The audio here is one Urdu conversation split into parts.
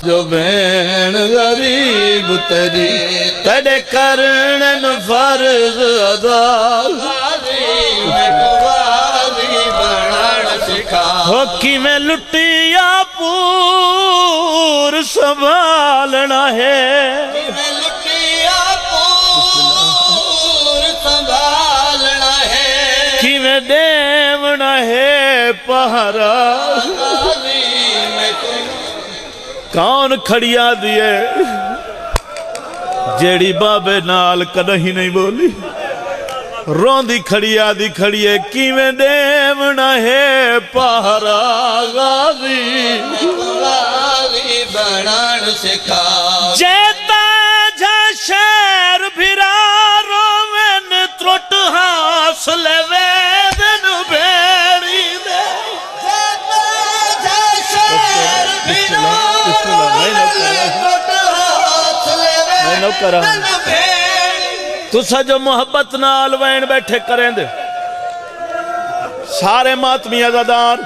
جو بین غریب تیری تیرے کرن فرض ادا ہو کی میں لٹیا پور سنبھالنا ہے کی میں دیونا ہے پہرا کون کھڑیا دیئے جیڑی بابے نال کدھی نہیں بولی روندی کھڑیا دی کھڑیے کیویں دیونا ہے پہرا غازی بنان سکھا جیتا جا شیر بھرا رومن ترٹ حاصل ویدن بیڑی دے جیتا جا شیر بھرا تُسا جو محبت نال وین بیٹھے کریں دے سارے ماتمی عزادار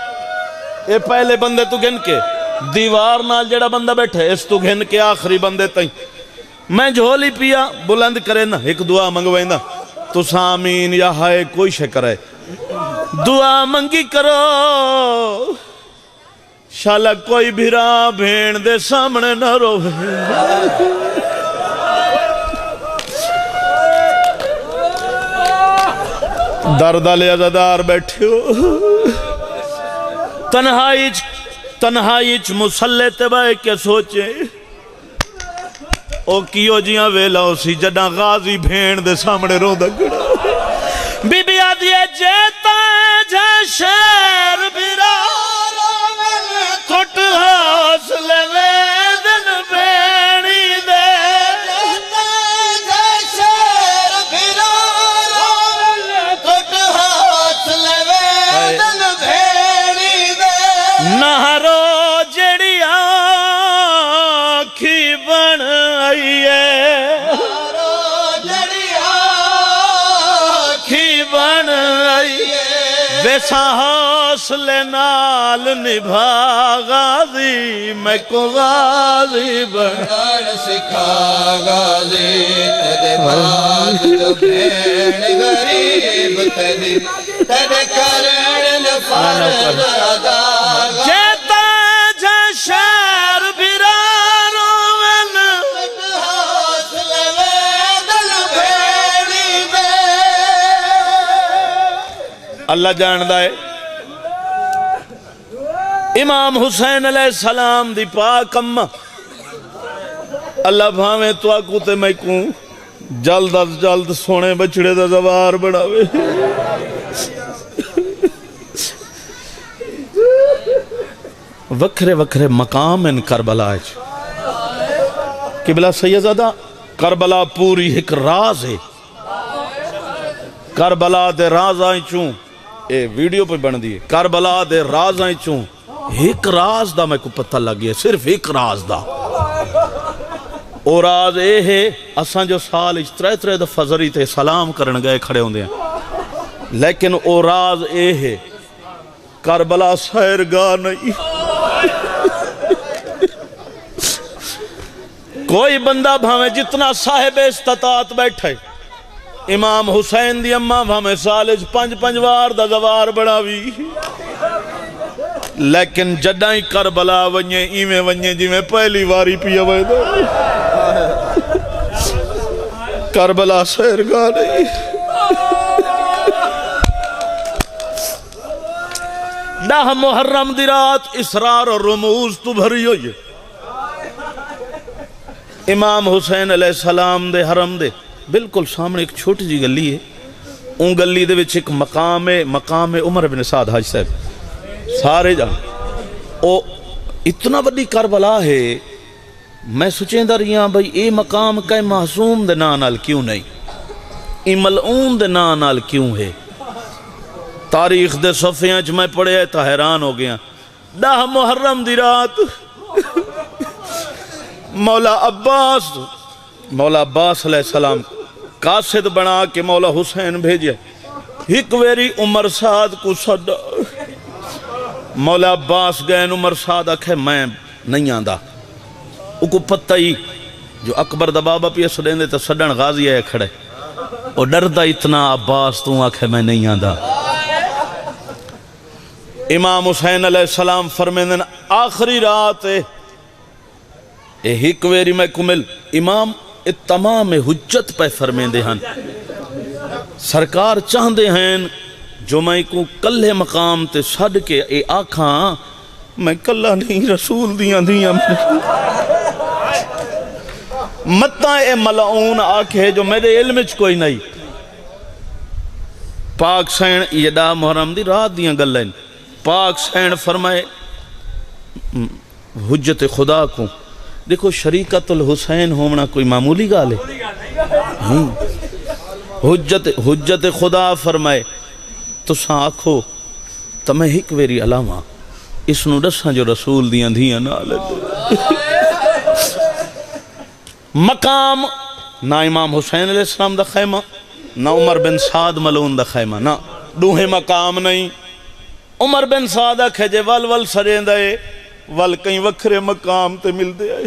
اے پہلے بندے تو گھن کے دیوار نال جڑا بندہ بیٹھے اس تو گھن کے آخری بندے تائیں میں جھولی پیا بلند کرے نا ایک دعا منگوائیں نا تُسا آمین یا ہائے کوئی شکر ہے دعا منگی کرو شالا کوئی بھیرا بھین دے سامنے نہ روے دردالِ عزادار بیٹھے ہو تنہائیچ مسلح تبائے کے سوچے او کیو جیاں ویلا اسی جڑا غازی بھین دے سامنے رو دگڑا بی بی آدھیے جیتا جا شیر بھیرا کٹ حاصل ویدن بینی دے جیتا جا شیر بھیرا کٹ حاصل ویدن بینی دے نہرو جڑی آنکھی بن آئیے نہرو جڑی آنکھی بن آئیے ویسا حوصلے نال نبھا غازی میں کو غازی بنان سکھا غازی تیرے بعد جو بین غریب تیری تیرے کرن فرض ادا جیتا جا شیر بھرا رومن حوصلے ویدن بھیڑی دے اللہ جاندہ ہے امام حسین علیہ السلام دی پاک اممہ اللہ بھاویں تو آکو تے میں کوں جلد از جلد سونے بچڑے دا زوار بڑھاوے وکھرے وکھرے مقام ان کربلا ہے قبلہ سیدزادہ کربلا پوری ایک راز ہے کربلا دے راز آئیں چون اے ویڈیو پہ بن دیئے کربلا دے راز آئیں چون ایک راز دا میں کو پتہ لگی ہے صرف ایک راز دا او راز اے ہے اساں جو سال ترے دفعہ ذری تے سلام کرن گئے کھڑے ہوندے ہیں لیکن او راز اے ہے کربلا سیرگاہ نہیں کوئی بندہ بھامے جتنا صاحب استطاعت بیٹھے امام حسین دی اممہ بھامے سالج پنج وار دا زوار بڑھاوی لیکن جڈائیں کربلا ونجے ایمیں ونجے جی میں پہلی واری پیا ہوئے دو کربلا سیرگاہ نہیں نہ محرم دی رات اسرار اور رموز تو بھری ہوئی امام حسین علیہ السلام دے حرم دے بالکل سامنے ایک چھوٹی جی گلی ہے ان گلی دے وچ ایک مقام عمر بن سعد حاج صاحب سارے جان او اتنا بڑی کربلا ہے میں سوچیں دا رہی ہاں بھئی اے مقام کئی معصوم دے نانال کیوں نہیں اے ملعون دے نانال کیوں ہے تاریخ دے صفحیاں چ میں پڑھے تا حیران ہو گیا 10 محرم دی رات مولا عباس علیہ السلام قاصد بنا کے مولا حسین بھیجے ایک ویری عمر سعد کو صدا مولا عباس گئے عمر سعد آکھے میں نہیں آندہ کو پتہ ہی جو اکبر دا بابا پیا سڑیں دے تو سڑن غازی آئے کھڑے اور ڈردہ اتنا عباس تو آنکھے میں نہیں آندہ امام حسین علیہ السلام فرمیندن آخری رات ایک ویری میں کمل امام تمام حجت پہ فرمیندے ہن سرکار چاہندے ہیں جو میں کو کلے مقام تے چھڈ کے اے آکھاں میں کلہ نہیں رسول دیاں متاں اے ملعون آکھے جو میرے علم چ کوئی نہیں پاک سین یہ دا محرم دی رات دیاں گلیں پاک سین فرمائے حجت خدا کو دیکھو شریکت الحسین ہونا کوئی معمولی گال ہے حجت خدا فرمائے تو ساں آکھو تمہیں ایک ویری علامہ اس نو دساں جو رسول دیاں دھیاں نال مقام نہ امام حسین علیہ السلام دا خیمہ نہ عمر بن سعد ملعون دا خیمہ نہ دوہے مقام نہیں عمر بن سعد کھجے ول سریں دے ول کئی وکھرے مقام تے مل دے آئے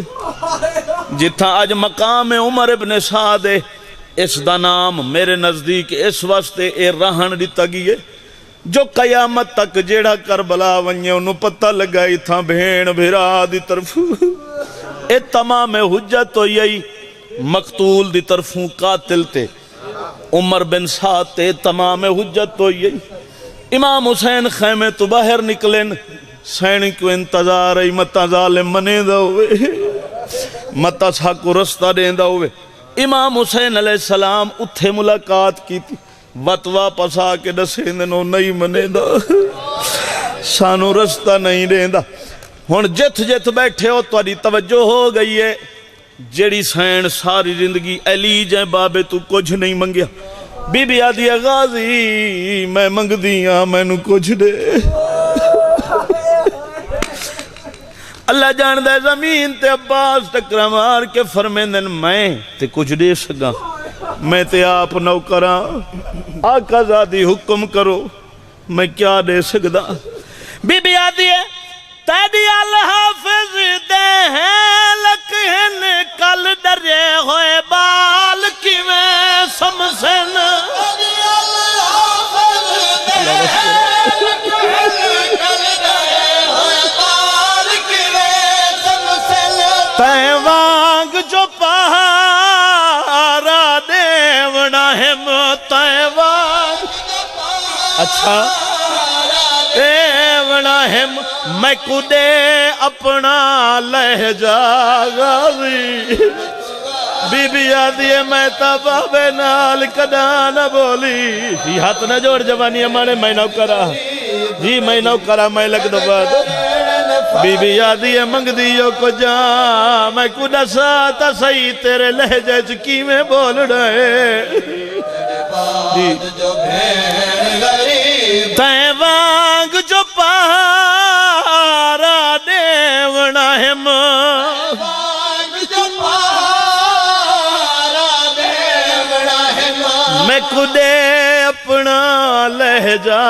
جتھا آج مقام عمر بن سعد اس دا نام میرے نزدیک اس واسطے اے رہن دیتا گئے جو قیامت تک جیڑا کربلا ونجے انہوں پتہ لگائی تھا بھین بھیرا دی طرف اے تمام حجت تو یہی مقتول دی طرفوں قاتل تے عمر بن سعد تے تمام حجت تو یہی امام حسین خیمے تو باہر نکلیں سینی کو انتظار ہے متا ظالم منے دا ہوئے متا ساکو رستہ دیں دا ہوئے امام حسین علیہ السلام اتھے ملاقات کی تھی وطوا پسا کے دسیں دنوں نہیں منے دا سانو رستہ نہیں دیں دا ہون جت بیٹھے ہو تو آدھی توجہ ہو گئی ہے جیڑی سین ساری زندگی علی جائیں بابے تو کچھ نہیں منگیا بی بی آدھی غازی میں منگ دیاں میں نو کچھ دے اللہ جان دے زمین تے عباس ٹکرہ مار کے فرمیندن میں تے کچھ دے سکا میں تے آپ نو کرا آقا زادی حکم کرو میں کیا دے سکدا بی بی آدھی ہے تیدی الحافظ دے ہیں لکھن کل ڈرے ہوئے بال کی میں سمسن تیدی الحافظ دے ہیں لکھن کل ڈرے ہوئے بال کی میں سمسن تیوانگ جو پہارا دیونا ہم تیوانگ اچھا ہم میں کدے اپنا لہجہ غازی بی بی آدھی ہے میں تبابے نال کدا نہ بولی جی ہاتھ نہ جوڑ جوانی ہمارے میں نو کرا جی میں نو کرا میں لگ دو بعد بی بی آدھی ہے منگ دیو کو جا میں کدا ساتا صحیح تیرے لہجہ چکی میں بول رہے تیوانگ جو پہارا دیونا ہم میں کدے اپنا لہجہ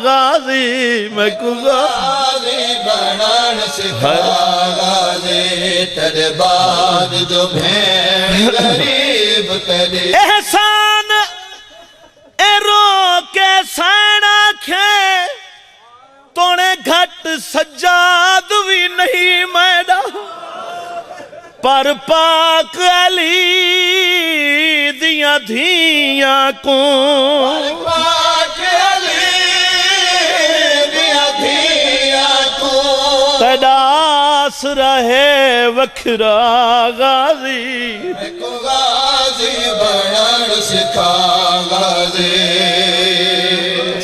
غازی میں غازی بنان سکھا غازی تیرے بعد جو بھین غریب تیرے احسان اے رو کے سینا کھے تونے گھٹ سجاد بھی نہیں میڈا پر پاک علی دیاں دھیاں کو پاک علی دیاں دھیاں کو تداس رہے وکھرا غازی کو غازی بنان سکھا غازی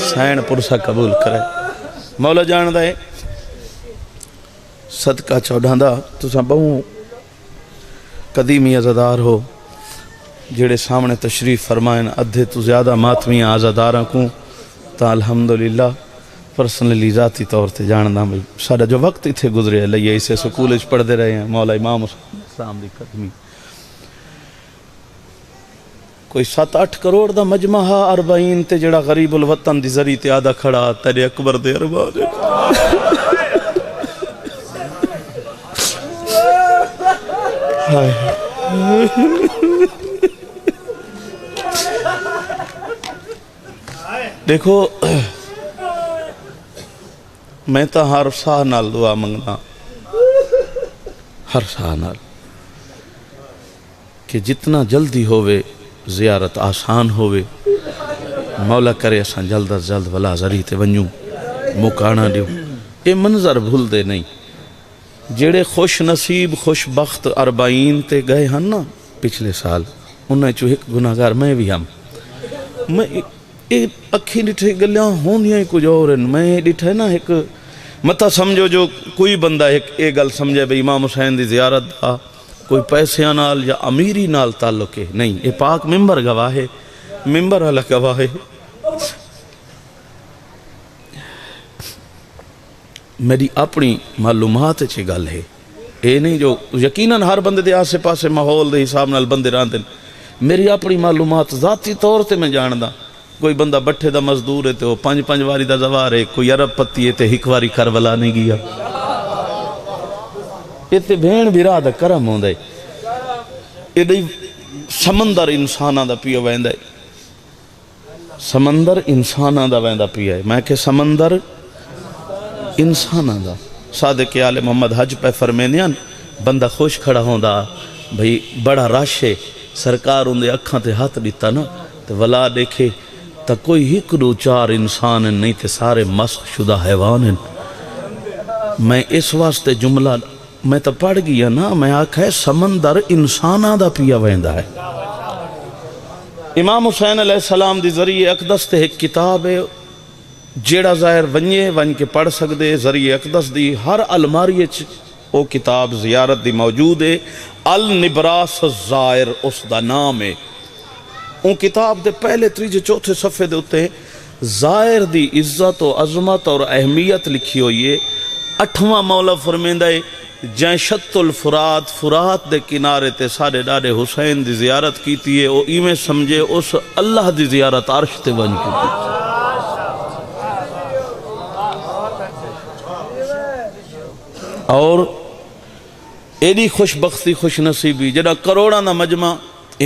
سین پرسا قبول کرے مولا جان دے صدقہ چودھاں دا تساں بہوں قدیمی عزادار ہو جڑے سامنے تشریف فرمائن ادھے تو زیادہ ماتمی آزاداراں کو تا الحمدللہ پرسنلی ذاتی طور تے جاندہ میں سارا جو وقت ہی تھے گزرے لئے اسے سکولج پڑھ دے رہے ہیں مولا امام اسلام دی قدمی کوئی 7-8 کروڑ دا مجمعہ 40 تے جڑا غریب الوطن دی ذری تے آدھا کھڑا تیرے اکبر دے اربا دیکھو میں تو ہر ساہ نال دعا منگنا، ہر ساہ نال کہ جتنا جلدی ہوئے زیارت آسان ہوئے، مولا کرے اساں جلد از جلد ولا زری تے ونجوں مکانا دیو۔ یہ منظر بھول دے نہیں، جڑے خوش نصیب خوش بخت 40 تے گئے ہن نا پچھلے سال، انہیں چو ایک گناہگار میں بھی ہم، میں اکھی ڈٹھے گلیاں ہونیاں ہی کچھ اور ہیں، میں ڈٹھے نا ایک متا سمجھو جو کوئی بندہ ایک گل سمجھے بھئی امام حسین دی زیارت دا کوئی پیسے نال یا امیری نال تعلق ہے، نہیں، یہ پاک ممبر گواہ ہے، ممبر والا گواہ ہے۔ میری اپنی معلومات چی گل ہے، یہ نہیں جو یقیناً ہر بندے دے آسے پاسے ماحول دے حساب نال بندے راندے، میری اپنی معلومات ذاتی طور تے میں جاندہ، کوئی بندہ بٹھے دا مزدور ہے تو 5 واری دا زوار ہے، کوئی عرب پتی ہے تے ایک واری کربلا نہیں گیا، یہ تے بھین بیرا دا کرم ہوندہ ہے، یہ دی سمندر انسانہ دا پیا ویندہ ہے، سمندر انسانہ دا ویندہ پیا ہے، میں کہ سمندر انسانہ دا۔ صادق آل محمد حج پہ فرمینیان بندہ خوش کھڑا ہوندہ بھئی بڑا رش ہے، سرکار اندے اکھاں تے ہاتھ دیتا نا تو ولا دیکھے تا کوئی ہک دو 4 انسان ہیں، نہیں تے سارے مسخ شدہ حیوان ہیں۔ میں اس واسطے جملہ میں تو پڑھ گیا نا، میں آکھا ہے سمندر انسانہ دا پیا ویندہ ہے۔ امام حسین علیہ السلام دی ذریعہ اقدس تے ایک کتاب ہے، جیڑا ظاہر ون کے پڑھ سکدے، ذریعہ اقدس دی ہر الماری او کتاب زیارت دی موجود ہے، النبراس الزائر اس دا نام ہے۔ ان کتاب دے پہلے 3-4 صفحے دے ہوتے ہیں زائر دی عزت و عظمت اور اہمیت لکھی ہوئی ہے۔ 8واں مولا فرمیندہ ہے جائیں شط الفرات، فرات دے کنارے تے سارے ڈاڑے حسین دی زیارت کیتی ہے، او ایمیں سمجھے اس اللہ دی زیارت عرش تے ون کی۔ اور ایڈی خوش بختی خوش نصیبی جڑا کروڑاں دا مجمع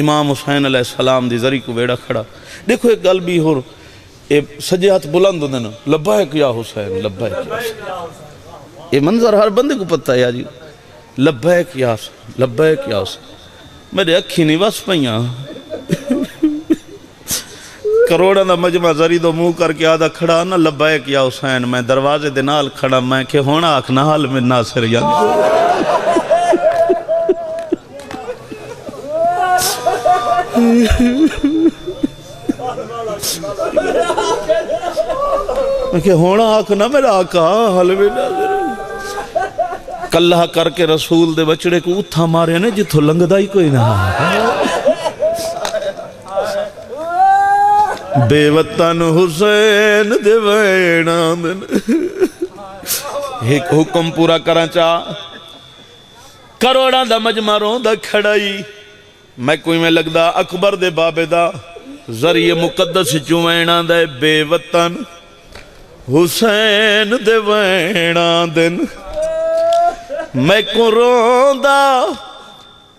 امام حسین علیہ السلام دی ذریعہ کو بیڑا کھڑا۔ دیکھو ایک گل بھی ہو، سجے ہاتھ بلند ہوندے نا، لبیک یا حسین، لبیک یا حسین، یہ منظر ہر بندے کو پتہ ہے جی، لبیک یا حسین، لبیک یا حسین۔ میرے اکھی نہیں بس پئیاں، کروڑاں دا مجمع ذریعہ دو منہ کر کے آدھا کھڑا نا لبیک یا حسین، میں دروازے دے نال کھڑا، میں کہ ہونا آکھنا حال میں ناصر یاد میں کہ ہونا آکھنا میرا آقا حال میں ناظر کلہ کر کے رسول دے بچڑے کو اتھا مارے نے جتھو لنگدہ ہی کوئی نہ بے وطن حسین دے وینا دن ایک حکم پورا کرنا چاہ کروڑاں دا مجمع رون دا کھڑائی میں کوئی میں لگ دا اکبر دے بابے دا ذریعہ مقدس چوینا دے بے وطن حسین دے وینا دن میں کو رون دا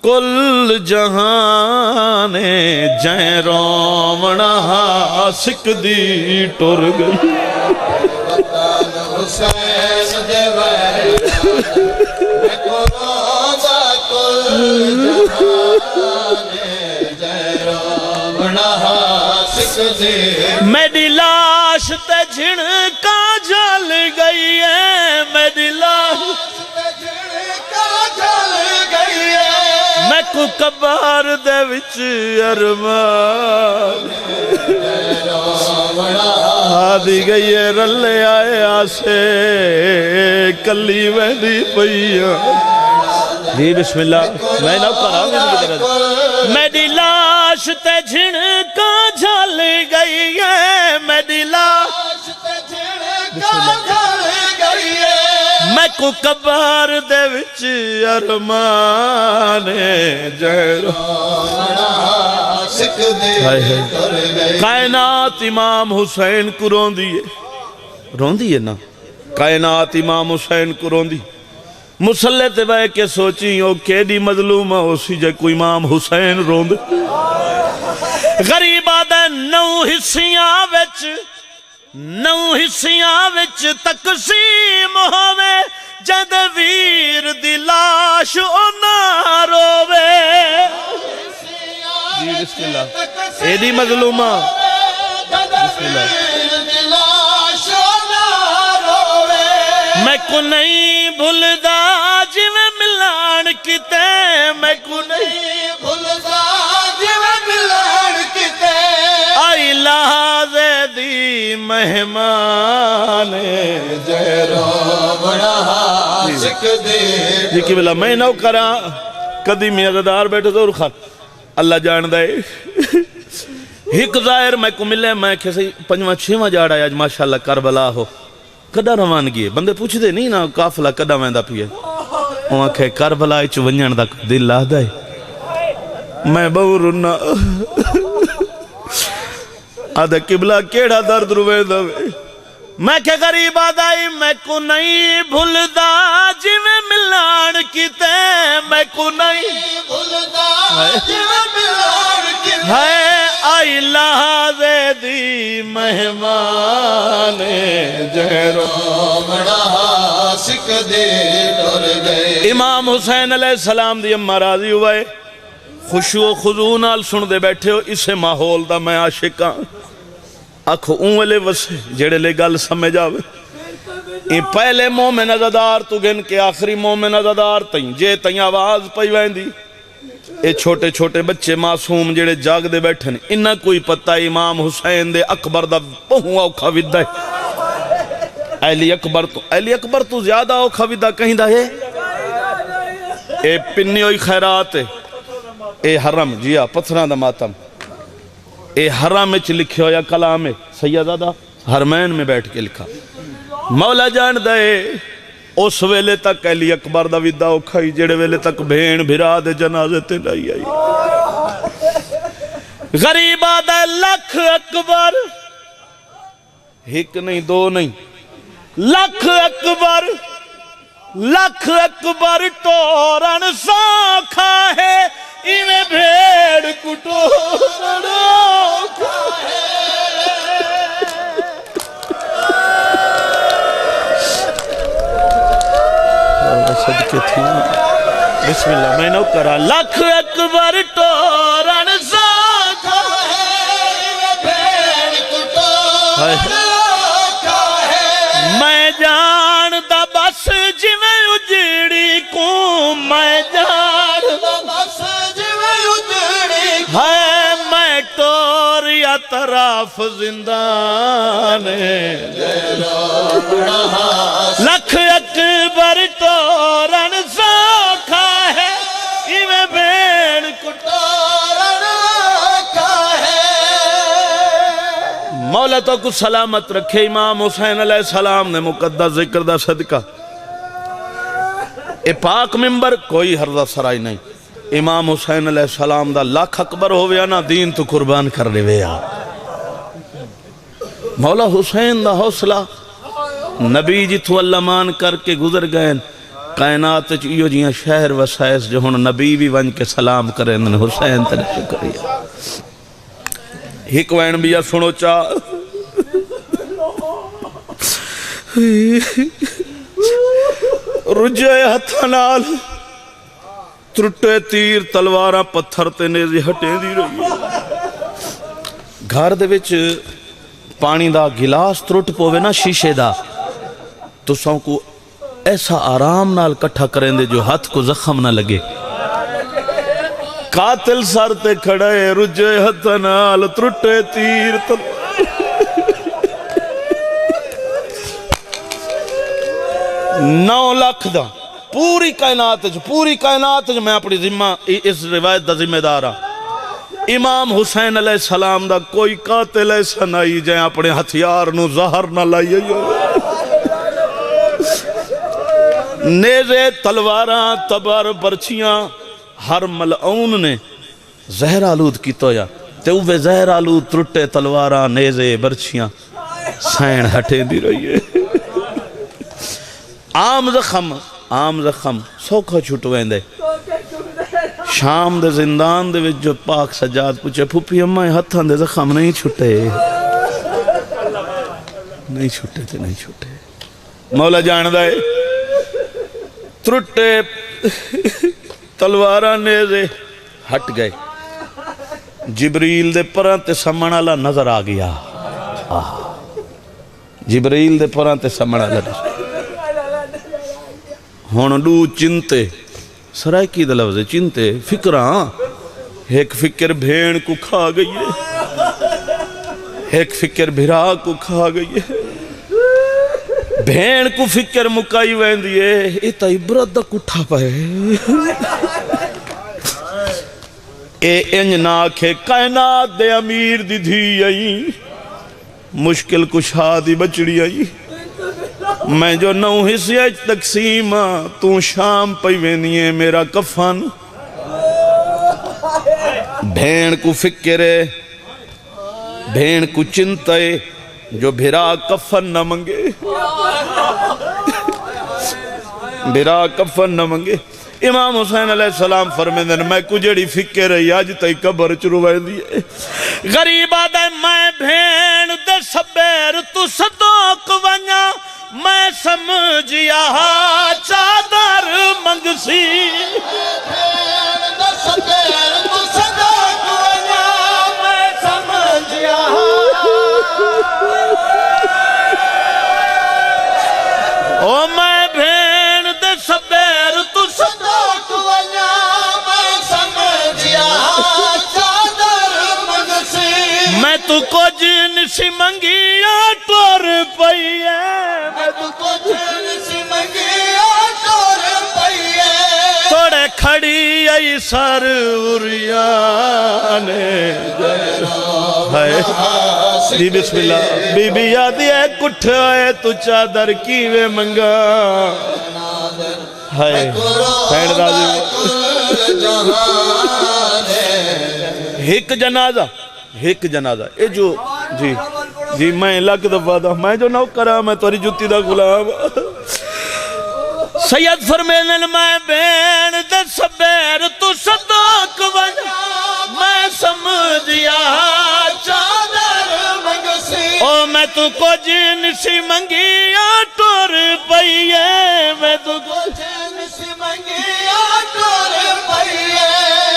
کل جہان جائیں رومنا سکھ دی ٹر گئی وطن حسین دے وینا میں کو رون دا کل جہان جائیں رومنا سکھ دی میری لاش تے جھڑکا جل گئی ہے میری لاش میں کو کبار دے وچ ارمان آدھی گئی ہے رلے آئے آسے کلی ویدی پئیاں جی بسم اللہ میں نہ کرا میری لاش تے جھڑکا جھل گئی ہے میری لاش تے جھڑکا جھل گئی ہے میں کو کبار دے وچ ارمان جہرو کائنات امام حسین کو رون دیئے نا کائنات امام حسین کو رون دی مسلے تے بہ کے سوچی او کیڑی مظلوم ہو سی جے کوئی امام حسین روند غریب آدھے 9 حصیاں وچ تقسیم ہووے جد ویر دی لاش او نہ رووے جی بسم اللہ ایڈی مظلومہ بسم اللہ میں کو نہیں بھلدا جی میں ملان کیتے میں کو نہیں بھلدا جی میں ملان کیتے آئی لحاظے دی مہمان جہرو بڑا حاسک دے جی کی بلا میں نو کرا کدی میں عزدار بیٹھے ضرور خان اللہ جان دائے ہک ظاہر میں کو ملے میں کسی 5واں جاڑا ہے آج ماشاءاللہ کربلا ہو کدا روانگی ہے بندے پوچھ دے نہیں نا قافلہ کدا ویندا پیے وہاں کہ کربلا وچ ونجن دا دل لاہدا ہے میں بہو رونا آدھا قبلہ کیڑا درد رویندا وے میں کہ غریب آدھائی میں کو نہیں بھلدا جی میں ملان کیتے میں کو نہیں بھلدا جی میں ملان کیتے ہے آئی لحاظے دی مہمان جہرو بڑا حاسک دے ڈر گئے امام حسین علیہ السلام دی امہ راضی ہوئے خوشو و خضوع نال سن دے بیٹھے ہو اسے ماحول دا میں عاشقاں اکھو اونلے وسے جڑے لے گل سمجھ آوے این پہلے مومن عزدار تو گن کے آخری مومن عزدار تائیں جے تائیں آواز پئی ویندی اے چھوٹے چھوٹے بچے معصوم جڑے جاگ دے بیٹھن انہاں کوئی پتہ امام حسین دے اکبر دا بہوں اوکھا ودا ہے علی اکبر تو زیادہ اوکھا ودا کہیں دا ہے اے پنی ہوئی خیرات ہے اے حرم جیا پتھران دا ماتم اے حرم میں لکھے ہو یا کلام ہے سیدادہ حرمین میں بیٹھ کے لکھا مولا جان دے اس ویلے تک علی اکبر دا ودا اوکھائی جڑے ویلے تک بھین بھرا دے جنازے تے لائی آئی غریب آدھے لکھ اکبر ایک نہیں دو نہیں لکھ اکبر ٹورن سوکھا ہے ایویں بھیڑ کٹورن اوکھا ہے صدقے تھی بسم اللہ میں نو کرا لکھ اکبر ٹورن سوکھا ہے بھیڑ کٹورن اوکھا ہے میں جان دا بس جی میں اجڑی کو میں جان دا بس جی میں اجڑی ہے میں ٹور یا طرف زندان لکھ اکبر ٹورن سوکھا ہے ایویں بھیڑ کٹورن اوکھا ہے مولا تو کو سلامت رکھے امام حسین علیہ السلام نے مقدس ذکر دا صدقہ اے پاک ممبر کوئی حرضہ سرائی نہیں امام حسین علیہ السلام دا لاکھ اکبر ہویا نا دین تو قربان کر لے ویا مولا حسین دا حوصلہ نبی جی تو اللہ مان کر کے گزر گئے کائنات چیئو جیاں شہر وسائس جو ہن نبی بھی ون کے سلام کریں حسین تنے شکریہ ہک وین بھی سنو چاہ رجے ہتھنال ترٹے تیر تلوارہ پتھر تے نیزی ہٹے دی رہی گھر دے وچ پانی دا گلاس ترٹ پوے نا شیشے دا تو ساں کو ایسا آرام نال کٹھا کریں دے جو ہاتھ کو زخم نہ لگے قاتل سر تے کھڑے رجے ہتھنال ترٹے تیر نو لاکھ دا پوری کائنات میں اپنی ذمہ اس روایت دا ذمہ دارا امام حسین علیہ السلام دا کوئی قاتل ایسا نہیں جائیں اپنے ہتھیار نو زہر نہ لائیے نیزے تلواراں تبر برچیاں ہر ملعون نے زہر آلود کی تویا تے اوے زہر آلود ترٹے تلواراں نیزے برچیاں سین ہٹے دی رہی ہے عام زخم عام زخم سوکھا چھٹ ویندے شام دے زندان دے وچ جو پاک سجاد پوچھے پھوپھی اماں ہتھاں دے زخم نہیں چھٹے نہیں چھٹے تے نہیں چھٹے مولا جاندہ ہے ترٹے تلوارہ نیزے ہٹ گئے جبریل دے پران تے سمن والا نظر آ گیا جبریل دے پران تے سمن والا نظر ہون دو چنتے سرائکی دا لفظ چنتے فکراں ایک فکر بھین کو کھا گئی ہے ایک فکر بھرا کو کھا گئی ہے بھین کو فکر مکائی وین دیئے ایتا عبرت دا کٹھا پائے اے انجناکھے کائنات دے امیر دی دھی آئی مشکل کشا دی بچڑی آئی میں جو 9 حصے تقسیم تو شام پئی وینی ہے میرا کفن بھین کو فکر ہے بھین کو چنتا ہے جو بھرا کفن نہ منگے بھرا کفن نہ منگے امام حسین علیہ السلام فرمیندن میں کجڑی فکر ہے آج تائی قبر چروائے دیئے غریب آدھے میں بھین دے سبیر تو صدوق ونیا میں سمجھیا چادر منگسی بھین دے سبیر تو صدوق ونیا میں سمجھیا او میں بھین دے سبیر تو صدوق ونیا میں سمجھیا چادر منگسی میں تو کچھ نسی منگیا ٹور پئیے میں تو کچھ نسی منگیا ٹور پئیے توڑے کھڑی آئی سر اریانے جی بسم اللہ بی بی یادی ہے کٹھ آئے تو چادر کیوے منگا ہائے پینڈ دازی ایک جنازہ اے جو جی میں لگ دفعہ دا میں جو نوکرہ میں توری جتی دا غلام سید فرمیلن میں بین دے سبیر تو صدوق ونیا میں سمجھیا چادر منگسی او میں تو کو جنسی منگیا ٹور پئیے میں تو کو جنسی منگیا ٹور پئیے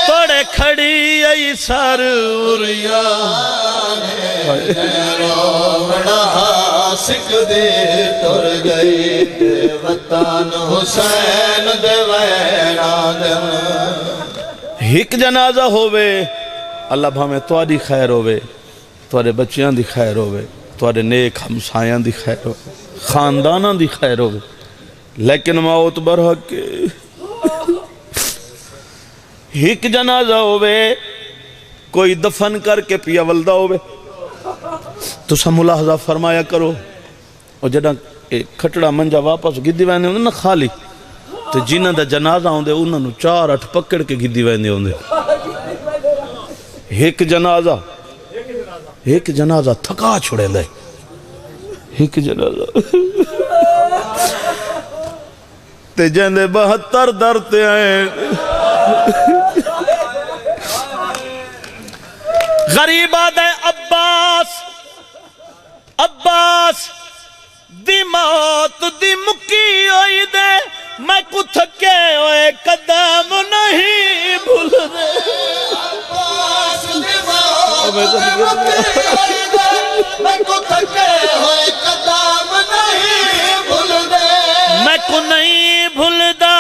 توڑے کھڑی آئی سر اریانے روڑا سکھ دے ٹور گئی دے وطن حسین دے وینا دے ایک جنازہ ہوئے اللہ بھامے تواری خیر ہوئے توارے بچیاں دی خیر ہوئے توارے نیک ہمسایاں دی خیر ہوئے خانداناں دی خیر ہوئے لیکن موت برحق کے ایک جنازہ ہوئے کوئی دفن کر کے پیا ولدہ ہوئے تو سا ملاحظہ فرمایا کرو اور جڑا کھٹڑا منجا واپس گدی وینے ہوندے نا خالی تو جنہ دا جنازہ ہوندے انہوں نے 4-8 پکڑ کے گدی وینے ہوندے ایک جنازہ تھکا چھوڑے لے ایک جنازہ تے جندے 72 درتے آئے غریب آدھے عباس دی موت دی مکی ہوئی دے میں کو تھکے ہوئے قدم نہیں بھول دے عباس دی موت دی مکی ہوئی دے میں کو تھکے ہوئے قدم نہیں بھول دے میں کو نہیں بھول دا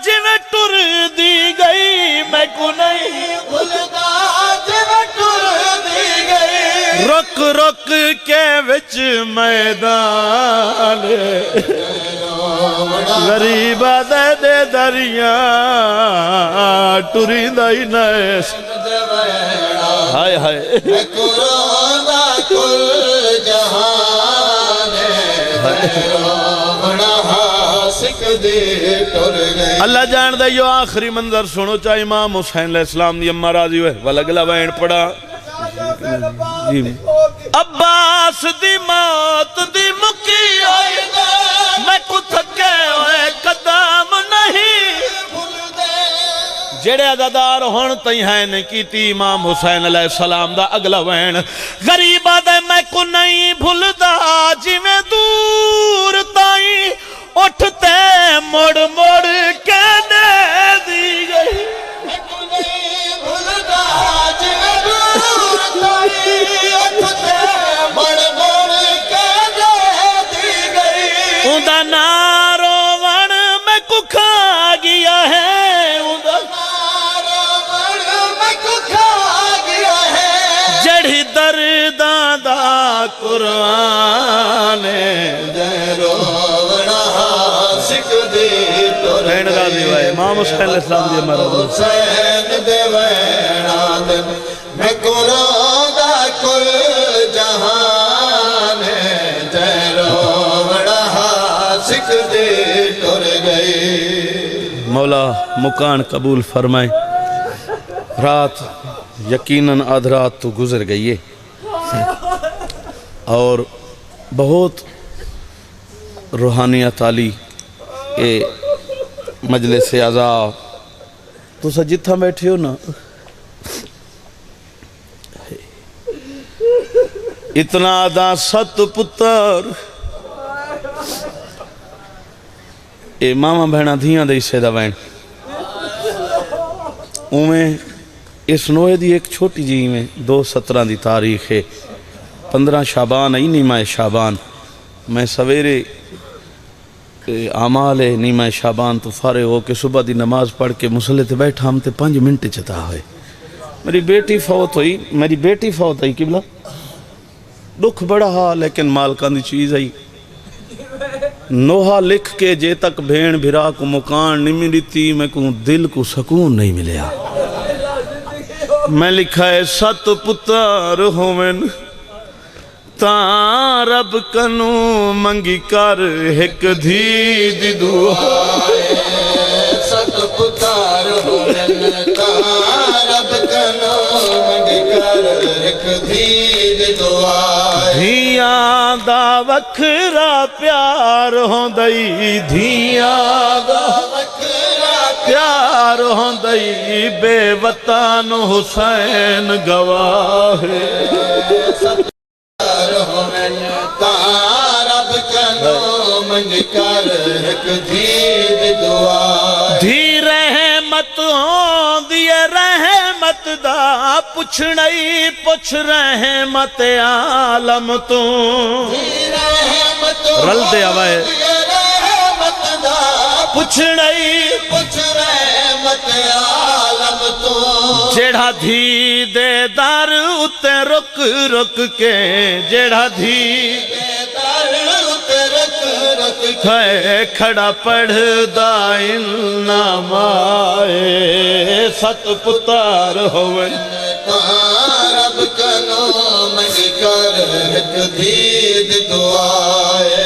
جویں ٹر دی گئی میں کو نہیں بھول دا جویں ٹر دی گئی رک رک کے وچ میدان غریب دے دریا ٹری دائی نیس ہائے ہائے کرونا کل جہان اللہ جان دے یو آخری منظر سنو چاہے امام حسین علیہ السلام دی اممہ راضی ہوئے والگلہ وین پڑا عباس دی موت دی مکی ہوئی دے میں کو تھکے ہوئے قدم جڑے عزادار ہون تئی ہیں نے کیتی امام حسین علیہ السلام دا اگلا وین غریبہ دے میں کو نہیں بھولدا جویں دور تائیں اٹھتے مڑ مڑ کے دے دی گئی میں کو نہیں بھولدا جویں دور تائیں اٹھتے مڑ مڑ کے دے دی گئی اوندا نارو ون میں کو کھا گیا ہے اوندا نارو ون میں کو کھا گیا ہے جڑی درداں دا قرآن جڑو بہن غازی وائے امام حسین علیہ السلام دی مرد حسین دے وینا دن میں قرآن دا کل جہان جیرو بڑا سکھ دے ٹر گئی مولا مکان قبول فرمائے رات یقیناً آدھ رات تو گزر گئی ہے اور بہت روحانیت علی اے مجلس اعزاء تو جتھا بیٹھے ہو نا اتنا دا ست پتر اے ماما بہنا دھیاں دے اسے دا بین اومیں اس نوے دی ایک چھوٹی جی میں 2/17 دی تاریخ ہے 15 شعبان نیمہ شعبان میں سویرے اعمال نیمہ شعبان تو فارغ ہو کے صبح دی نماز پڑھ کے مسلح تے بیٹھا ہم تے 5 منٹ چتا ہوئے میری بیٹی فوت ہوئی قبلہ دکھ بڑا ہا لیکن مالکان دی چیز آئی نوحہ لکھ کے جے تک بھین بھرا کو مکان نہیں ملی تھی میں کو دل کو سکون نہیں ملیا میں لکھا ہے 7 پتر ہومن تاں رب کنو منگی کر ایک دھی دی دعائے 7 پتر ہومن تاں رب کنو منگی کر ایک دھی دی دعائے دھیاں دا وکھرا پیار ہوندئی دھیاں دا وکھرا پیار ہوندئی بے وطن حسین گواہ رب کنو منگ کر ایک دھید دعا دھی رحمت ہوں دیے رحمت دا پچھنئی پچھ رحمت عالم تو رل دے آوائے رحمت دا پچھنئی پچھ رحمت عالم تو جیڑا دھی دے در اتے رک رک کے جیڑا دھی دے در اتے رک رک کے کھڑا پڑھ دا انعام آئے 7 پتر ہوئے رب کنو منگ کر ایک دھید دعائے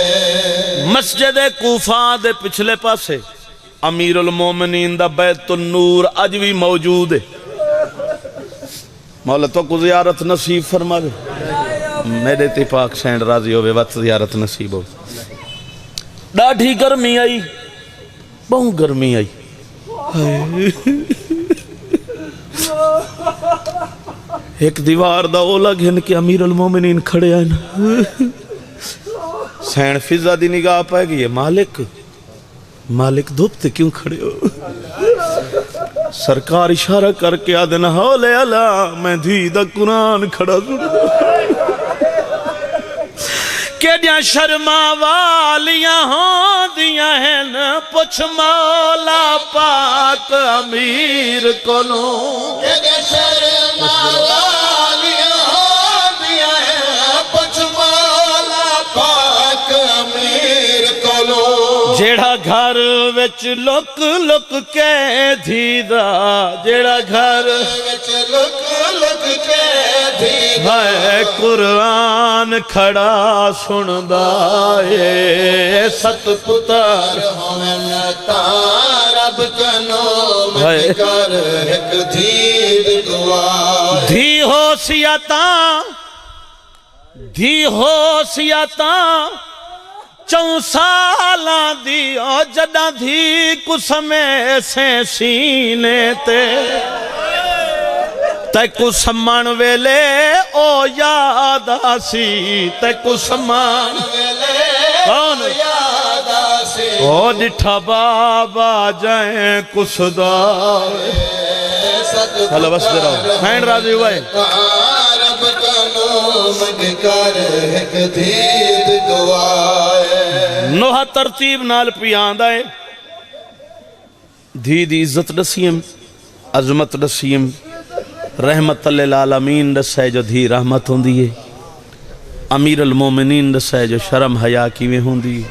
مسجد کوفہ دے پچھلے پاسے امیر المومنین دا بیت النور اج بھی موجود ہے مولا تو کو زیارت نصیب فرما دے میرے تے پاک سینڈ راضی ہوئے وقت زیارت نصیب ہو ڈاڑھی گرمی آئی بہت گرمی آئی ایک دیوار دا اولا گھن کے امیر المومنین کھڑے آئے نا سینڈ فضا دی نگاہ پائے گئی ہے مالک دھوپ تے کیوں کھڑے ہو سرکار اشارہ کر کے آدھنا حولے اللہ میں دھی دا قرآن کھڑا سن کہ دیاں شرما والیاں ہوں دیاں ہیں پچھ مولا پاک امیر کولوں کہ دیاں شرما والیاں ہوں دیاں ہیں پچھ مولا پاک امیر کولوں جیڑا گھر وچ لک لک کے دھیدا جیڑا گھر وچ لک لک کے دھیدا قرآن کھڑا سندا اے 7 پتر ہوون تاں رب کنو منگ کر ایک دھید دعا دھی ہو سیاتاں سالاں دی او جداں دھی کو سمے سے سینے تے کو سمان ویلے او یاد آسی کو سمان ویلے کون یاد آسی او ڈٹھا بابا جائیں کسدا ہلو بس دے رہا ہوں ہینڈ راضی ہوا ہے رب کا نوم کر ایک دید دعائے نوحہ ترتیب نال پیاند آئے دھی دی عزت رسیم عظمت رسیم رحمت للعالمین رسائے جو دھی رحمت ہوں دیئے امیر المومنین رسائے جو شرم حیاء کیویں ہوں دیئے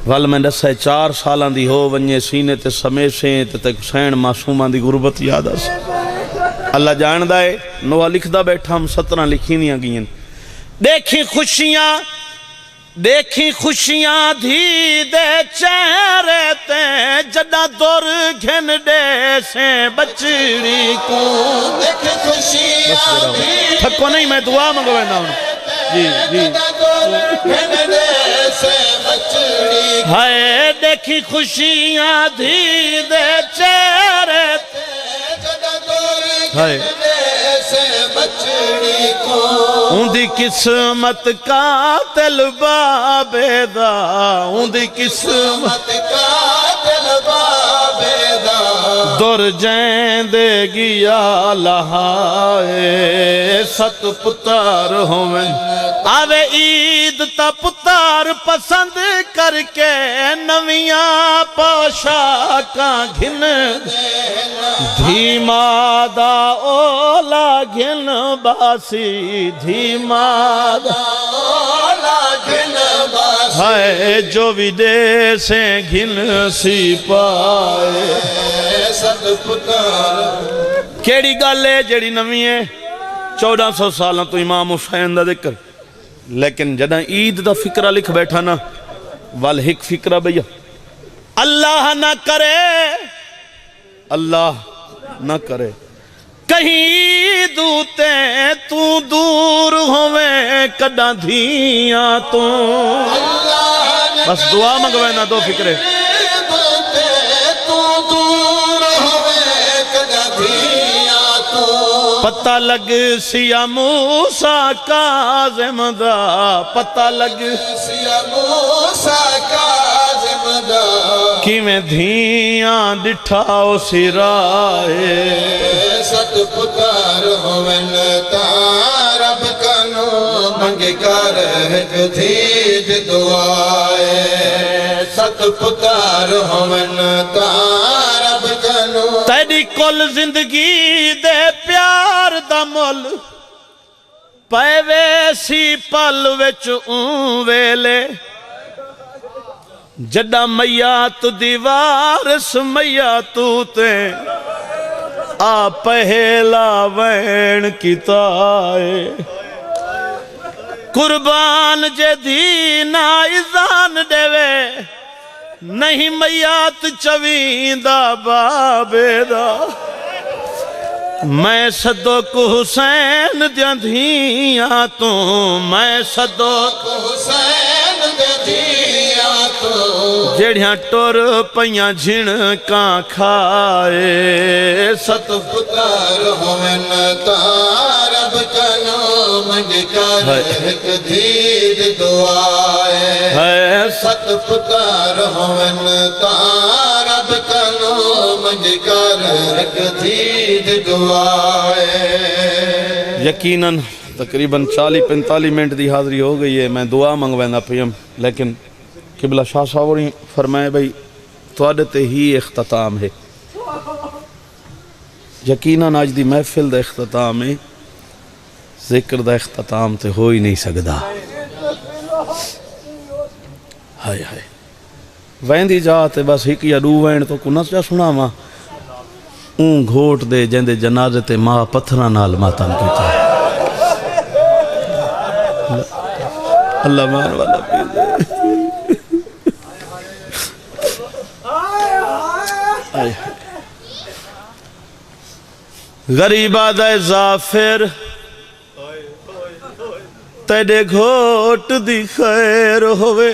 وال میں رسائے 4 سالان دی ہو ونجے سینے تے سمیشیں تے حسین معصومان دی غربت یاد آسا اللہ جان دائے نوحہ لکھ دا بیٹھا ہم 17 لکھینیاں گئیں دیکھی خوشیاں دھی دے چہرے تے جڑا دور گھن دے سے بچڑی کو دیکھی خوشیاں دھی تھکو نہیں میں دعا منگو بینا ہوں جی ہائے دیکھی خوشیاں دھی دے چہرے تے جڑا دور گھن دے سے بچڑی کو اُندی قسمت قاتل بابیدہ اُندی قسمت قاتل بابیدہ دور جین دے گیا لہائے 7 پتار ہوئے آوے عید تا پتار پسند کر کے نویاں پوشاکاں گھن دھیما دا اولا گھن باسی دھیما دا اولا گھن باسی ہائے جو بھی دے سے گھن سی پائے 7 پتار کیڑی گالے جیڑی نوی ہے 1400 سالہ تو امام حسین دا ذکر لیکن جدہ عید دا فکرہ لکھ بیٹھا نا والہک فکرہ بھیا اللہ نہ کرے کہیں دوتے تو دور ہوئے کڈا دھیاں تو بس دعا منگوائے نا 2 فکرے پتہ لگ سیا موسیٰ کاظم دا پتہ لگ سیا موسیٰ کاظم دا کیویں دھیاں ڈٹھاؤ سرائے 7 پتار ہوئن تا رب کنو منگ کر ایک دھید دعائے 7 پتار ہوئن تا رب کنو تیری کل زندگی دے پیار دا مل پائے سی پل وچ ویلے جڈا میات دیوارس میات تے آ پہلا وین کتائے قربان جے دینا ایزان دے وے نہیں میات چویندہ بابے دا میں صدق حسین دیاں دھیاں تو میں صدق حسین دیاں تو جڑیاں ٹور پیاں جھنکاں کھائے 7 پتار ہوئن تا رب کنو منگ کر ایک دھید دعائے 7 پتار ہوئن تا رب کنو منگ کر ایک دھید دعائے یقیناً تقریباً 40-45 منٹ دی حاضری ہو گئی ہے میں دعا منگوائندا پیم لیکن قبلہ شاہ صاحب فرمائے بھئی تواڈے تے ہی اختتام ہے یقیناً آج دی محفل دا اختتام ہے ذکر دا اختتام تے ہو ہی نہیں سکدا ہائے ہائے وین دی جاتے بس ایک یا 2 وین تو کو نہ سنا ماں اون گھوٹ دے جندے جنازے تے ماں پتھراں نال ماتم کیتا اللہ مان والا پیز غریب آدھے زافر تیرے گھوٹ دی خیر ہوئے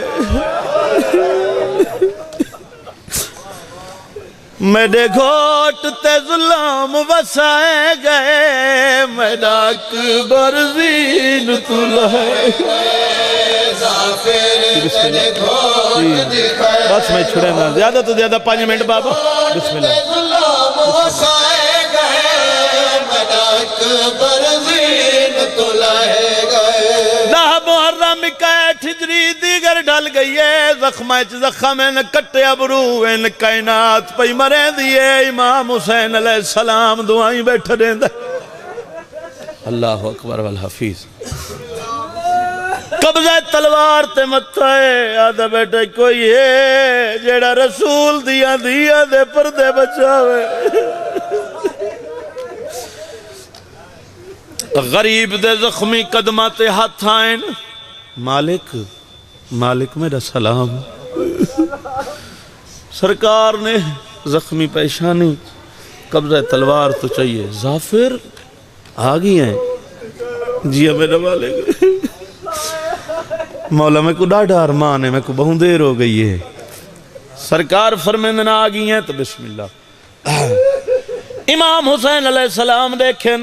میرے گھوٹ تے ظلم وسائے گئے میرا اکبر زین تو لہے بس میں چھڑے نا زیادہ تو زیادہ 5 منٹ بابا بسم اللہ محرم اکیٹھ ہجری دیگر ڈال گئی ہے زخم ان کٹے ابرو ان کائنات پہ مرے دیئے امام حسین علیہ السلام دعائیں بیٹھ رہے ہیں اللہ اکبر والحفیظ قبضہ تلوار تے متھائے آدھا بیٹھے کوئی ہے جیڑا رسول دیا دے پردے بچاوے غریب دے زخمی قدمہ تے ہاتھ آئین مالک میرا سلام سرکار نے زخمی پیشانی قبضہ تلوار تو چاہیے ظافر آگئی ہیں جی میرا مالک مولا میں کو ڈاڑا ارمان ہے میں کو بہت دیر ہو گئی ہے سرکار فرمیندن آگئی ہیں تو بسم اللہ امام حسین علیہ السلام دیکھیں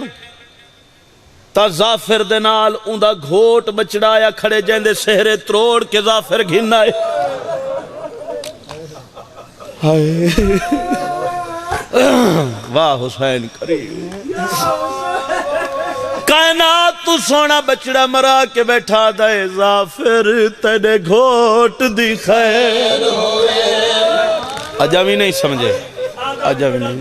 تا ظافر دے نال اندہ گھوٹ بچڑایا کھڑے جیندے سہرے تروڑ کے ظافر گھن آئے واہ حسین کریم کائنات تو سونا بچڑا مرا کے بیٹھا دے ظافر تیرے گھوٹ دی خیر ہوئے عجاوی نہیں سمجھے عجاوی نہیں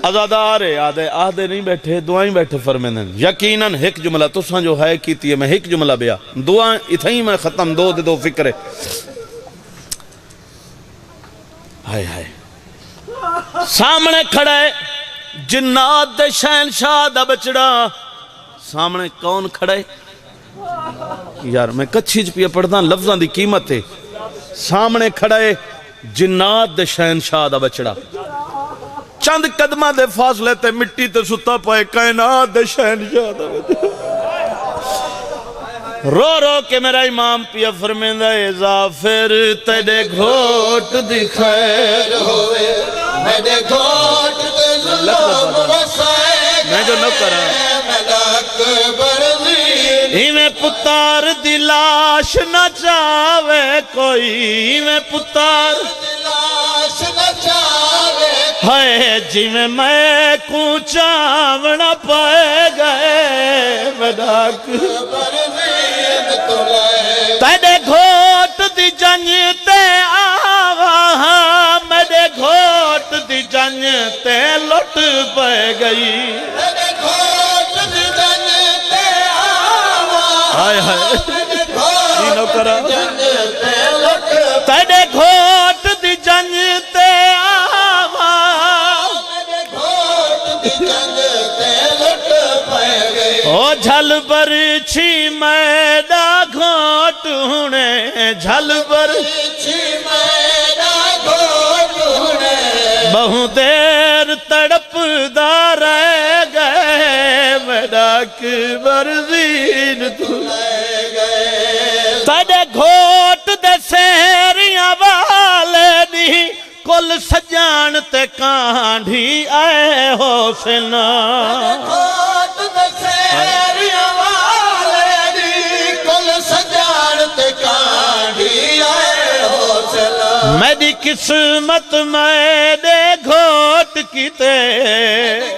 ازادار ہے آدھے نہیں بیٹھے دعائیں بیٹھے فرمیندن یقیناً ایک جملہ تو ساں جو ہے کیتی ہے میں ایک جملہ بیا دعائیں اتھائی میں ختم دو فکرے ہائے ہائے سامنے کھڑے جنات دے شہنشاہ دا بچڑا سامنے کون کھڑے یار میں کچھیج پیا پڑھتا لفظاں دی قیمت ہے سامنے کھڑے جنات دے شہنشاہ دا بچڑا چند قدمہ دے فاصلے تے مٹی تے ستا پائے کائنات دے شہنشاہ دا بچڑا رو رو کے میرا امام پیا فرمیندہ اے ظافر تیرے گھوٹ دی خیر ہوئے میرے گھوٹ دے ظلم وسائے میں جو نہ کرا میں پتار دی لاش نہ چاہوے کوئی میں پتار دی لاش نہ چاہوے ہائے جی میں کو چاونا پائے گئے میرا اکبر تیرے گھوٹ دی جنگ تے آوا میرے گھوٹ دی جنگ تے لٹ پہ گئی تیرے گھوٹ دی جنگ تے آوا ہائے ہائے جینو کرا تیرے گھوٹ دی جنگ تے آوا میرے گھوٹ دی جنگ تے لٹ پہ گئی او جھل برچھی میڈا گھوٹ ہونے جھل برچھی میڈا گھوٹ ہونے بہت دیر تڑپ دار رہ گئے میرا اکبر زین تو لے گئے تیرے گھوٹ دے سہریاں والے دی کل سجان تے کانڈھی آئے حسینہ گھوٹ دے سہریاں والے دی کل سجان تے کانڈھی آئے حسینہ میری قسمت میرے گھوٹ کیتے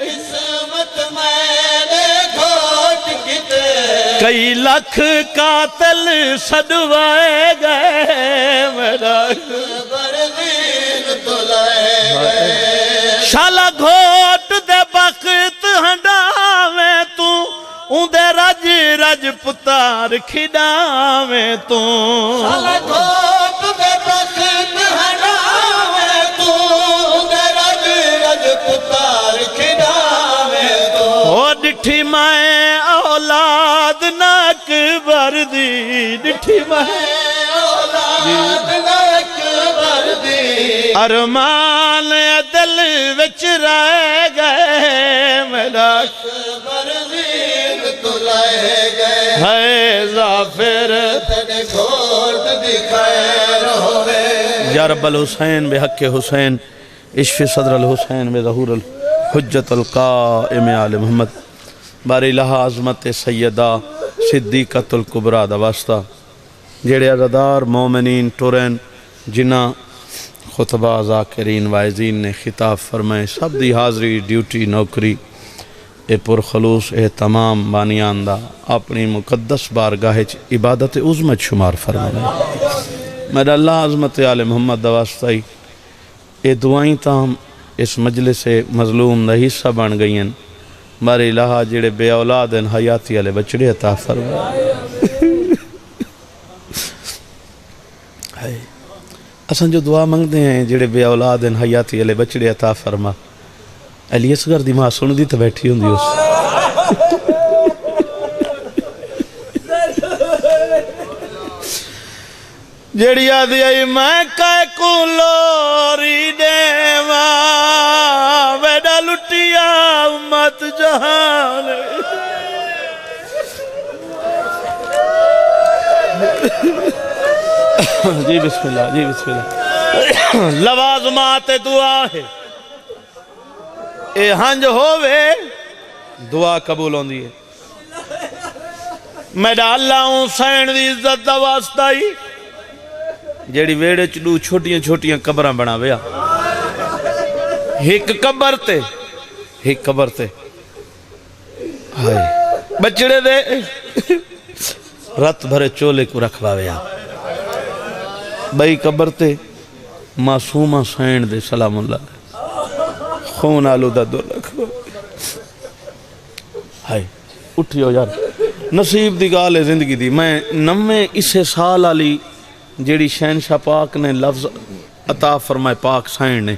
قسمت میرے گھوٹ کیتے کئی لکھ قاتل صدوائے گئے میرا اکبر زین تو لائے گئے شالا گھوٹ دے بخت ہنڈاویں تو اندے رج رج پتار کھڑاویں تو شالا گھوٹ دے بخت ہنڈاویں تو اندے رج رج پتار کھڑاویں تو او ڈٹھی میں اولاد ناک بردی ڈٹھی میں اولاد ناک بردی ارمان دل وچ رہ گئے میرا اکبر زین لائے گئے ہے ظافر تنے گھوٹ بھی خیر ہوئے یا رب الحسین بحق حسین اشف صدر الحسین بظہور الحجت القائم آل محمد باری لہا عظمت سیدہ صدیقۃ الکبریٰ دا واسطہ جڑے عزادار مومنین ٹورین جنہ خطبہ ذاکرین وائزین نے خطاب فرمائے سب دی حاضری ڈیوٹی نوکری اے پرخلوص اے تمام بانیان دا اپنی مقدس بارگاہ عبادت عظمت شمار فرمائے میرا اللہ عظمت آل محمد دا واسطہ ہی اے دعائیں تاہم اس مجلس مظلوم دا حصہ بن گئی ہیں باری الہا جڑے بے اولاد ہیں حیاتی علی بچڑے عطا فرمائے اساں جو دعا منگتے ہیں جڑے بے اولاد ہیں حیاتی علی بچڑے عطا فرما علی اصغر دی ماں سن دی تو بیٹھی ہوں دی اس جڑی آدھی آئی میں کائے کو لوری دیوا ویڈا لٹیا امت جہان جی بسم اللہ جی بسم اللہ لوازمات دعا ہے اے ہنج ہووے دعا قبول ہوں دی ہے میڈا اللہ حسین دی عزت دا واسطہ ہی جیڑی ویڑے چلو چھوٹیاں چھوٹیاں قبراں بنا ویا ایک قبر تے بچڑے دے رت بھرے چولے کو رکھوا ویا بھائی قبر تے معصومہ سین دے سلام اللہ خون آلودہ دو رکھوا ہائے اٹھیو یار نصیب دی گال ہے زندگی دی میں نمے اسے سال آلی جیڑی شہنشاہ پاک نے لفظ عطا فرمائے پاک سائن نے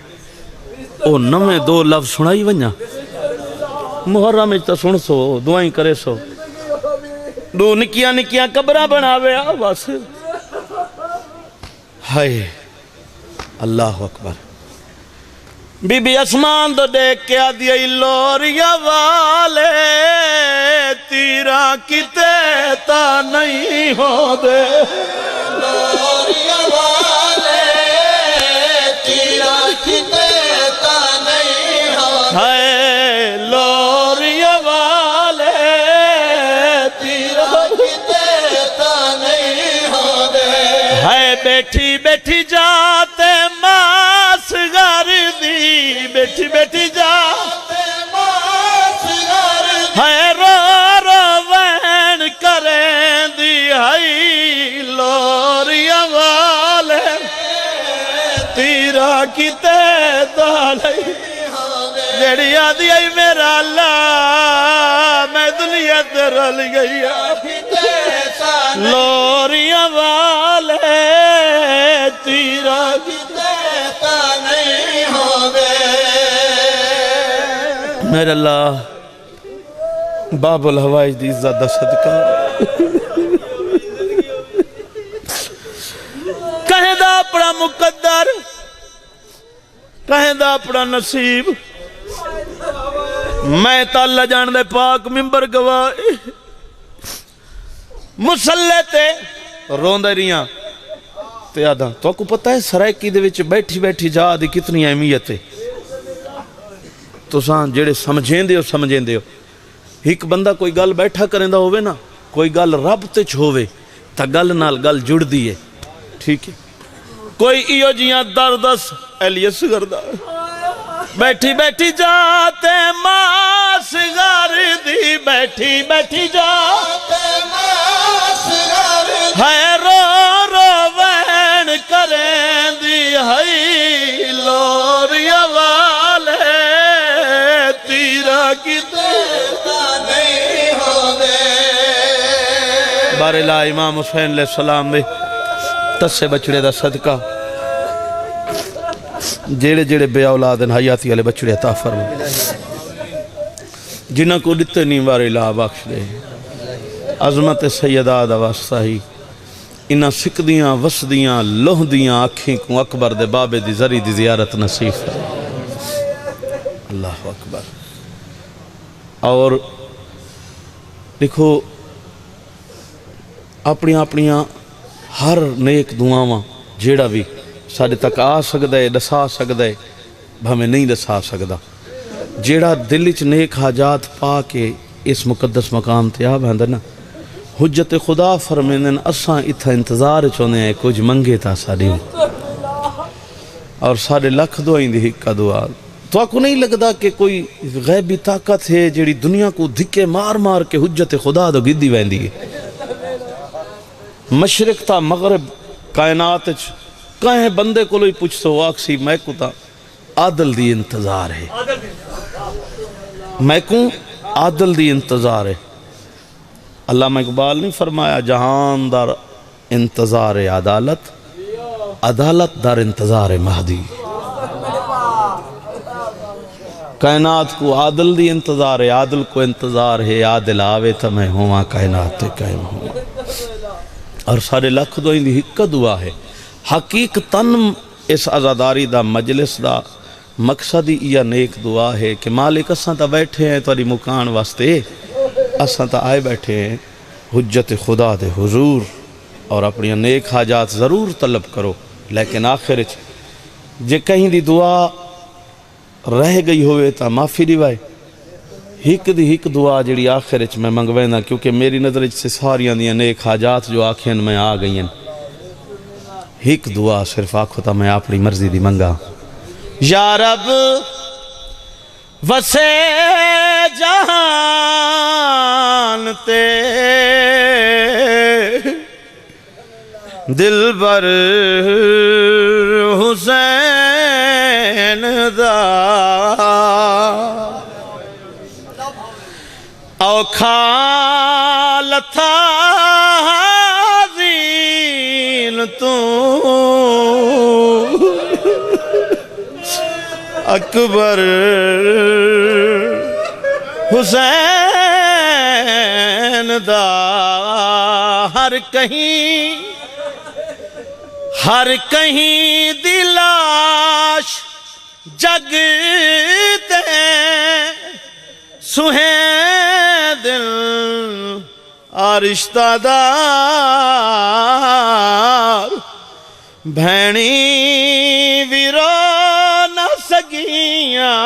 او نمے دو لفظ سنائی ونیا محرم اجتا سن سو دعائیں کرے سو دو نکیاں نکیاں قبرہ بناوے بس ہائے اللہ اکبر بی بی اسمان تو دیکھ کے آدھی ای لوریا والے تیرا کتے تا نہیں ہو دے لوریا والے تیرا کتے تا نہیں ہو ہے لوریا والے تیرا کتے تا نہیں ہو دے ہے بیٹھی بیٹھی جاتے ماس گردی بیٹھی بیٹھی جاتے ماس گردی ہے رو رو وین کریں دی ہے لوریا والے تیرا کتے دالی جڑی آدھی آئی میرا اللہ میں دنیا تے رل گئی لوریا والے تیرا کتے تا نہیں ہو دے میرا اللہ باب الحوائج دی عزت دا صدقہ کہیں دا اپنا مقدر کہیں دا اپنا نصیب میں تا اللہ جان دے پاک ممبر گواہ مسلح تے روندے ریاں تے آدھا تو کو پتہ ہے سرائکی دے وچ بیٹھی بیٹھی جا دی کتنی اہمیت ہے تو سان جڑے سمجھیں دے ہو ایک بندہ کوئی گل بیٹھا کریں دا ہوئے نا کوئی گل رب تے چھووے تا گل نال گل جڑ دیئے ٹھیک ہے کوئی ایو جیاں دردس ایلیس گردہ بیٹھی بیٹھی جاتے ماس گردی بیٹھی بیٹھی جاتے ماس گردی ہے رو رو وین کریں دی ہے لوریا والے تیرا کتے نہیں ہو دے بار اللہ امام حسین علیہ السلام دے تسے بچڑے دا صدقہ جیڑے جیڑے بے اولاد ہیں حیاتی والے بچڑے عطا فرما جنہ کو دتے نہیں بار اللہ بخش دے عظمت سیدہ دا واسطہ ہی انہاں سکدیاں وسدیاں لوہدیاں آنکھیں کو اکبر دے بابے دی ذری دی زیارت نصیب اللہ اکبر اور دیکھو اپنی اپنیاں ہر نیک دعاواں جیڑا بھی سارے تک آ سکتا ہے دسا سکتا ہے بھاویں نہیں دسا سکتا جیڑا دل چ نیک حاجات پا کے اس مقدس مقام تے آ بہندا نا حجت خدا فرمیندن اساں اتھا انتظار چوندے ہیں کچھ منگے تا ساڈی اور سارے لکھ دعائیں دی ہکا دعا تو آپ کو نہیں لگتا کہ کوئی غیبی طاقت ہے جیڑی دنیا کو دھکے مار مار کے حجت خدا دو گدی ویندی ہے مشرق تا مغرب کائنات کہیں بندے کو لوئی پوچھ سو آکسی میں کو تا عادل دی انتظار ہے میں کو عادل دی انتظار ہے علامہ اقبال نے فرمایا جہان دار انتظار عدالت عدالت دار انتظار مہدی کائنات کو عادل دی انتظار ہے عادل کو انتظار ہے عادل آوے تا میں ہوا کائنات تے قائم ہوا اور سارے لکھ دوئیں دی ہکا دعا ہے حقیقتاً اس عزاداری دا مجلس دا مقصد ہی یہ نیک دعا ہے کہ مالک اساں تا بیٹھے ہیں توری مکان واسطے اساں تا آئے بیٹھے ہیں حجت خدا دے حضور اور اپنی نیک حاجات ضرور طلب کرو لیکن آخر جے کہیں دی دعا رہ گئی ہوئے تا معافی دیوائے ہک دی ہک دعا جڑی آخر میں منگوینا کیونکہ میری نظر سے ساریاں دیاں نیک حاجات جو آکھیں میں آ گئی ہیں ہک دعا صرف آکھو تا میں اپنی مرضی دی منگا یا رب وسے جہان تے دل بر حسین دا اوکھا لتھا حزین تو اکبر حسین دا ہر کہیں دلاش جگ دے سہیں دل رشتہ دار بھینی ویرو نہ سگیاں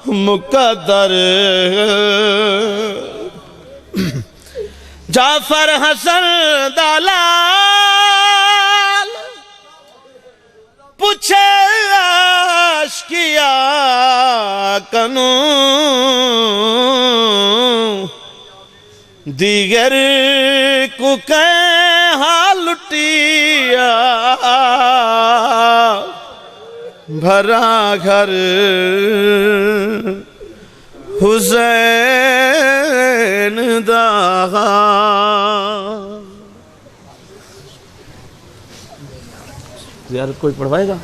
مقدر جعفر حسن دلال پوچھے عاشقیا کنو دیگر کو کہیں حال لٹیا بھرا گھر حسین دا زیارت کوئی پڑھوائے گا؟